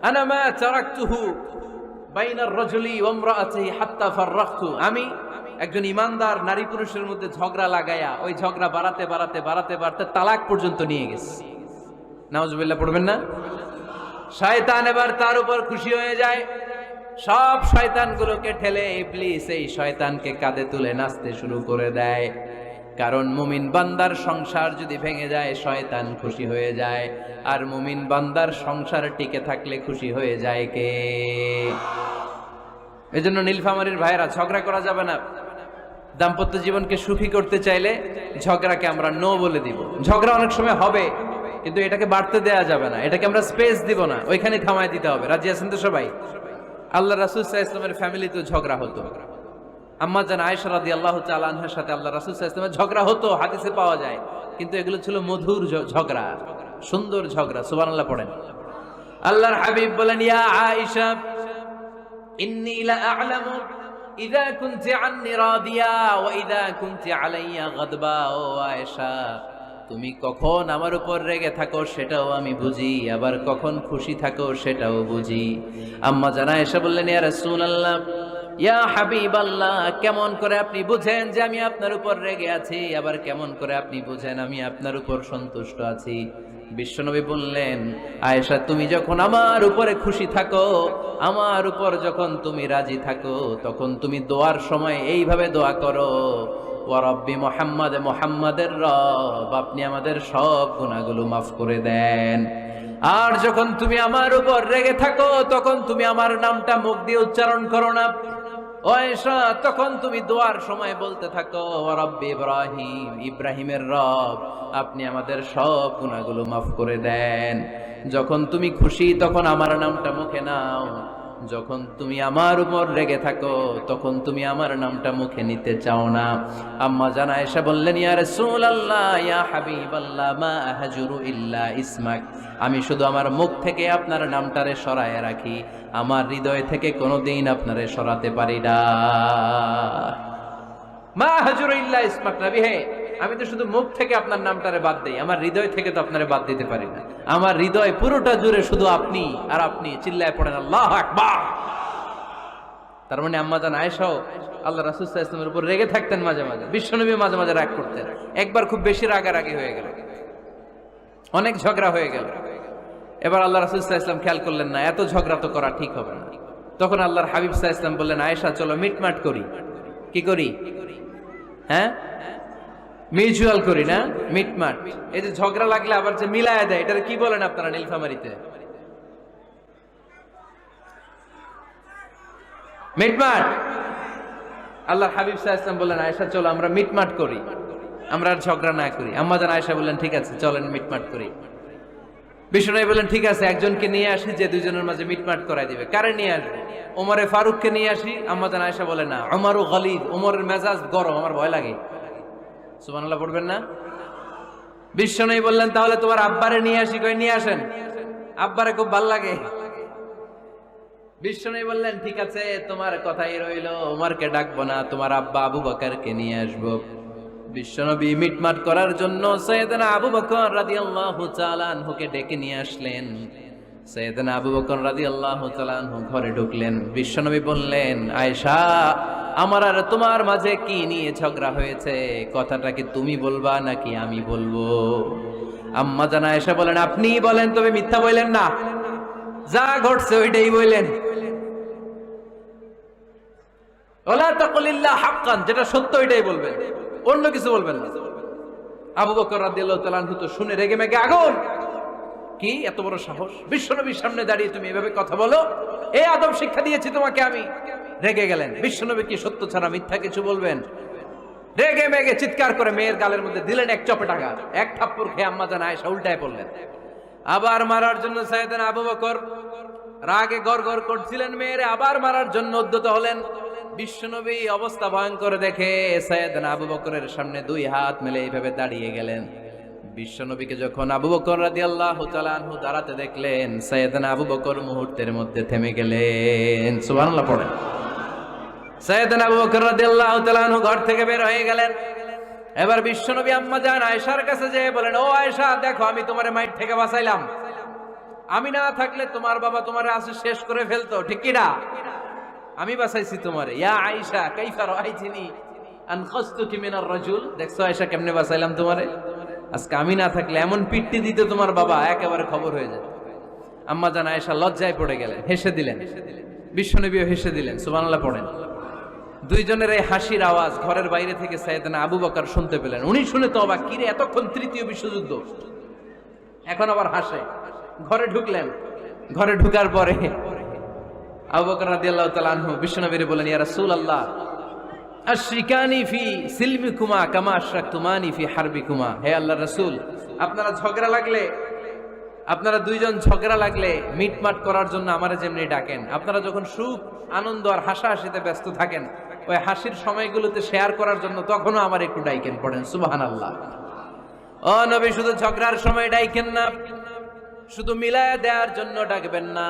আনা মা তারাকতুহু বাইনার রাজুলি ওয়া ইমরাআতিহি হাত্তা ফাররাকতু, আমি একজন ইমানদার নারী পুরুষের মধ্যে ঝগড়া লাগায়া ওই ঝগড়া বাড়াতে বাড়াতে বাড়াতে বাড়াতে তালাক পর্যন্ত নিয়ে গেছে। নাউজুবিল্লাহ পড়বেন না? শয়তান এবার তার উপর খুশি হয়ে যায়, সব শয়তানগুলোকে ঠেলে ইবলিস এই শয়তানকে কাঁধে তুলে নাচতে শুরু করে দেয়। কারণ মুমিন বান্দার সংসার যদি ভেঙে যায় শয়তান খুশি হয়ে যায়, আর মুমিন বান্দার সংসার টিকে থাকলে খুশি হয়ে যায় কে? এজন্য নীলফামারীর ভাইরা, ঝগড়া করা যাবে না। দাম্পত্য জীবনকে সুখী করতে চাইলে ঝগড়াকে আমরা নো বলে দিব। ঝগড়া অনেক সময় হবে, কিন্তু এটাকে বাড়তে দেয়া যাবে না, এটাকে আমরা স্পেস দিব না, ওইখানে থামায় দিতে হবে। রাজি আছেন তো সবাই? আল্লাহ রাসূল সাল্লাল্লাহু আলাইহি ওয়াসাল্লামের ফ্যামিলিতে ঝগড়া হতো। আম্মা জান আয়েশা রাদিয়াল্লাহু তাআলা আনহার সাথে আল্লাহ রাসূল সাল্লাল্লাহু আলাইহি ওয়াসাল্লামের ঝগড়া হতো, হাদিসে পাওয়া যায়। কিন্তু এগুলো ছিল মধুর ঝগড়া, সুন্দর ঝগড়া। সুবহানাল্লাহ পড়েন। আল্লাহর হাবিব বলেন, ইয়া আয়েশা ইন্নী লা আ'লামু ইযা কুনতি আন্নী রাদিয়া ওয়া ইযা কুনতি আলাইয়া গাদবা। ও আয়েশা, তুমি কখন আমার উপর রেগে থাকো সেটাও আমি বুঝি, আবার কখন খুশি থাকো সেটাও বুঝি। আম্মা জান আয়েশা বললেন, ইয়া রাসূলুল্লাহ, ইয়া হাবিবাল্লাহ, কেমন করে আপনি বুঝেন যে আমি আপনার উপর রেগে আছি, আবার কেমন করে আপনি বুঝেন আমি আপনার উপর সন্তুষ্ট আছি? বিশ্বনবী বললেন, আয়েশা, তুমি যখন আমার উপরে খুশি থাকো, আমার উপর যখন তুমি রাজি থাকো, তখন তুমি দোয়ার সময় এইভাবে দোয়া করো, ওয়া রাব্বি মুহাম্মাদ, মুহাম্মাদের রব, আপনি আমাদের সব গুনাহগুলো মাফ করে দেন। আর যখন তুমি আমার উপর রেগে থাকো, তখন তুমি আমার নামটা মুখ দিয়ে উচ্চারণ করো না। ও আয়েশা, তখন তুমি দোয়ার সময় বলতে থাকো, ওয়া রাব্বি ইব্রাহিম, ইব্রাহিমের রব, আপনি আমাদের সব গুনাহগুলো মাফ করে দেন। যখন তুমি খুশি তখন আমার নামটা মুখে নাও, যখন তুমি আমার উপর রেগে থাকো তখন তুমি আমার নামটা মুখে নিতে চাও না। আম্মা জান আয়েশা বললেন, ইয়া রাসূলুল্লাহ, ইয়া হাবিবাল্লাহ, মা আহজুরু ইল্লা ইসমাক, আমি শুধু আমার মুখ থেকে আপনার নামটারে সরায় রাখি, আমার হৃদয় থেকে কোনোদিন আপনারে সরাতে পারি না। মা আহজুরু ইল্লা ইসমাক, নবী হে, আমি তো শুধু মুখ থেকে আপনার নামটারে বাদ দেই, আমার হৃদয় থেকে তো আপনারে বাদ দিতে পারি না। আমার হৃদয় পুরোটা জুড়ে শুধু আপনি আর আপনি। চিল্লায় পড়েন আল্লাহু আকবার। তার মানে আম্মা জান আয়েশাও আল্লাহ রাসূল সাল্লাল্লাহু আলাইহি ওয়াসাল্লামের উপর রেগে থাকতেন মাঝে মাঝে, বিশ্বনবী মাঝে মাঝে রাগ করতেন। একবার খুব বেশি রাগারাগি হয়ে গেল, অনেক ঝগড়া হয়ে গেল। এবার আল্লাহ রাসূল সাল্লাল্লাহু আলাইহি ওয়াসাল্লাম খেয়াল করলেন না, এত ঝগড়া তো করা ঠিক হবে না। তখন আল্লাহর হাবিব সাল্লাল্লাহু আলাইহি ওয়াসাল্লাম বললেন, আয়েশা চলো মিটমাট করি। কি করি? হ্যাঁ, মিউচুয়াল করি না, মিটমাট। এই যে ঝগড়া লাগলে আবার যে মিলায় দেয়, এটার কি বলেন আপনারা নীলফামারীতে? মিটমাট। আল্লাহর হাবিব সাল্লাল্লাহু আলাইহি ওয়াসাল্লাম বললেন, আয়েশা চলো আমরা মিটমাট করি, আমরা আর ঝগড়া না করি। আম্মা জান আয়েশা বললেন, ঠিক আছে চলেন মিটমাট করি। বিষ্ণু বললেন, ঠিক আছে একজনকে নিয়ে আসি যে দুইজনের মাঝে মিটমাট করাই দিবে। কারে নিয়ে আসবো? ওমরে ফারুককে নিয়ে আসি। আম্মা জান আয়েশা বলে, না, ওমরও গলিদ, ওমরের মেজাজ গরম, আমার ভয় লাগে। সুবহানাল্লাহ পড়বেন না? বিষ্ণু বললেন, তাহলে তোমার আব্বারে নিয়ে আসি। কই নিয়ে আসেন, আব্বারে খুব ভাল লাগে। বিষ্ণু বললেন, ঠিক আছে তোমার কথাই রইলো, ওমরকে ডাকবো না, তোমার আব্বা আবু বকরকে নিয়ে আসবো। বিশ্বনবী মিটমাট করার জন্য সাইয়েদনা আবু বকর রাদিয়াল্লাহু তাআলা আনহুকে ডেকে নিয়ে আসলেন। সাইয়েদনা আবু বকর রাদিয়াল্লাহু তাআলা আনহু ঘরে ঢুকলেন। বিশ্বনবী বললেন, আয়েশা, আমার আর তোমার মাঝে কি নিয়ে ঝগড়া হয়েছে? কথাটা কি তুমি বলবা নাকি আমি বলবো? আম্মা জান আয়েশা বলেন, আপনিই বলেন, তবে মিথ্যা বললেন না, যা ঘটছে ওইটাই বললেন। ওয়ালা তাকুলিল্লাহ হাক্কান, যেটা সত্য ওইটাই বলবেন, অন্য কিছু বলবেন না। আবু বকর রাদিয়াল্লাহু তাআলা আনহু তো শুনে রেগে মেগে আগুন। কি এত বড় সাহস, বিশ্বনবীর সামনে দাঁড়িয়ে তুমি এভাবে কথা বলো? এই আদব শিক্ষা দিয়েছি তোমাকে আমি। রেগে গেলেন। বিশ্বনবী কি সত্য ছাড়া মিথ্যা কিছু বলবেন? রেগে মেগে চিৎকার করে মেয়ের গালের মধ্যে দিলেন এক চপেটাঘাত। এক থাপ্পড় খেয়ে আম্মা জান আয়েশা উল্টায় পড়লেন। আবার মারার জন্য সাইয়েদনা আবু বকর রাগে গড়গড় করছিলেন, মেয়েরে আবার মারার জন্য উদ্যত হলেন। বিশ্বনবী অবস্থা ভয়ঙ্কর দেখে সাইয়েদনা আবু বকরের সামনে দুই হাত মেলে এইভাবে দাঁড়িয়ে গেলেন। বিশ্বনবীকে যখন আবু বকর রাদিয়াল্লাহু তাআলা আনহু দাঁড়াতে দেখলেন, সাইয়েদনা আবু বকর মুহূর্তের মধ্যে থেমে গেলেন। সুবহানাল্লাহ পড়েন। সাইয়েদনা আবু বকর রাদিয়াল্লাহু তাআলা আনহু ঘর থেকে বের হয়ে গেলেন। এবার বিশ্বনবী আম্মা জান আয়েশার কাছে যেয়ে বলেন, ও আয়েশা, দেখো আমি তোমারে মাইর থেকে বাঁচাইলাম। আমি না থাকলে তোমার বাবা তোমারে আসে শেষ করে ফেলতো, ঠিক কি না? আমি বাঁচাইছি তোমারে। ইয়া আয়েশা কাইফা রাআইতিনি আনকাসতুকি মিনার রাজুল, দেখছো আয়েশা কেমনে বাঁচাইলাম তোমারে। আজকে আমি না থাকলে এমন পিট্টি দিতে তোমার বাবা, একেবারে খবর হয়ে যেত। আম্মা জান আয়েশা লজ্জায় পড়ে গেলেন, হেসে দিলেন, বিশ্বনবীও হেসে দিলেন, সুবহানাল্লাহ পড়েন। দুইজনের এই হাসির আওয়াজ ঘরের বাইরে থেকে সাইয়েদনা আবু বকর শুনতে পেলেন। উনি শুনে তো অবাক, কিরে এতক্ষণ তৃতীয় বিশ্বযুদ্ধ, এখন আবার হাসে। ঘরে ঢুকলেন, ঘরে ঢুকার পরে আবু বকর রাদিয়াল্লাহু তাআলা আনহু বিশ্বনবীরে বলেন, ইয়া রাসূলুল্লাহ আশরিকানি ফি সিলমিকুমা কামা আশরাকতুমানি ফি হারবিকুমা। হে আল্লাহর রাসূল, আপনারা ঝগড়া লাগলে, আপনারা দুইজন ঝগড়া লাগলে মিটমাট করার জন্য আমারে যেমনি ডাকেন, আপনারা যখন সুখ আনন্দ আর হাসাহাসিতে ব্যস্ত থাকেন, ওই হাসির সময়গুলোতে শেয়ার করার জন্য তখনও আমার একটু ডাইকেন। পড়েন সুবহানাল্লাহ। ও নবী, শুধু ঝগড়ার সময় ডাইকেন না, শুধু মিলায়া দেওয়ার জন্য ডাকবেন না।